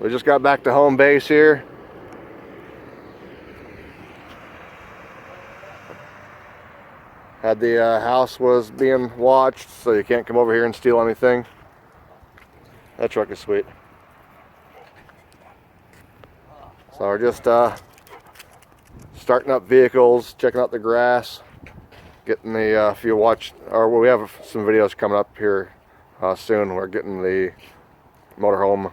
We just got back to home base here. Had the house was being watched, so you can't come over here and steal anything. That truck is sweet. So we're just starting up vehicles, checking out the grass, getting the if you watch, or we have some videos coming up here soon. We're getting the motorhome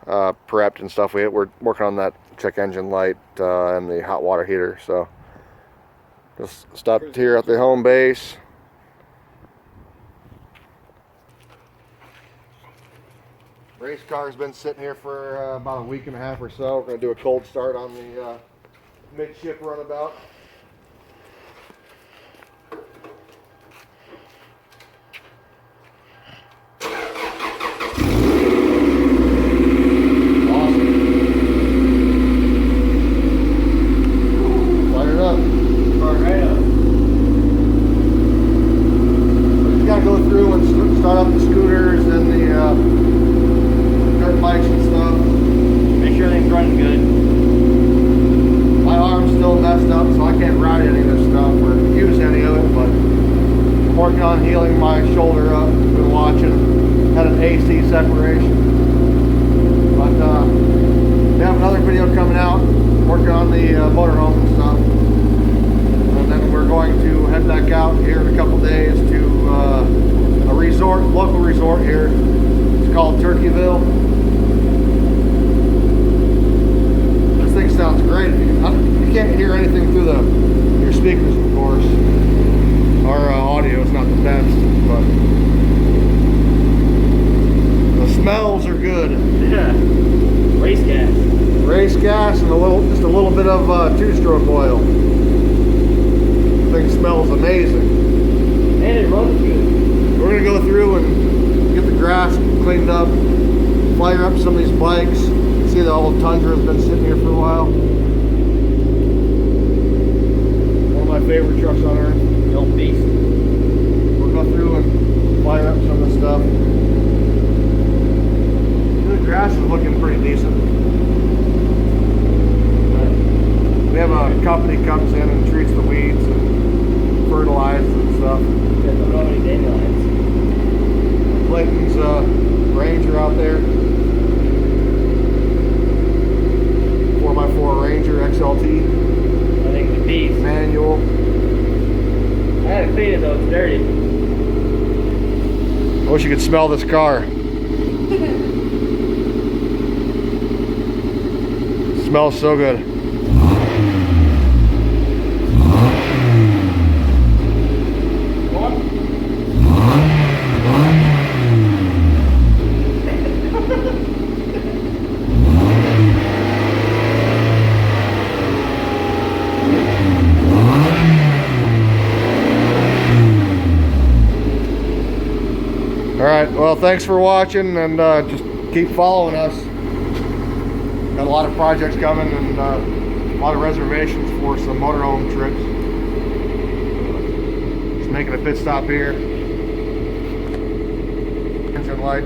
prepped and stuff. We're working on that check engine light and the hot water heater. So just stopped here at the home base. Race car's been sitting here for about a week and a half or so. We're going to do a cold start on the midship runabout. Start up the scooters and the dirt bikes and stuff. Make sure everything's running good. My arm's still messed up, so I can't ride any of this stuff or use any of it, but I'm working on healing my shoulder up. Been watching, had an AC separation. But we have another video coming out, working on the motorhome and stuff. And then we're going to head back out here in a couple days to a resort, local resort here. It's called Turkeyville. This thing sounds great. You can't hear anything through your speakers, of course. Our audio is not the best, but the smells are good. Yeah. Race gas. Race gas and just a little bit of two-stroke oil. The thing smells amazing. And it runs good. We're going to go through and get the grass cleaned up, fire up some of these bikes. You see the old Tundra has been sitting here for a while. One of my favorite trucks on earth. The old beast. We'll go through and fire up some of the stuff. The grass is looking pretty decent. We have a company comes in and treats the weeds and fertilizes and stuff. There's so many dandelions. Clayton's Ranger out there. 4x4 Ranger XLT. I think the beast. Manual. I had to clean it though, it's dirty. I wish you could smell this car. Smells so good. Alright, well, thanks for watching, and just keep following us. Got a lot of projects coming and a lot of reservations for some motorhome trips. Just making a pit stop here. Engine light.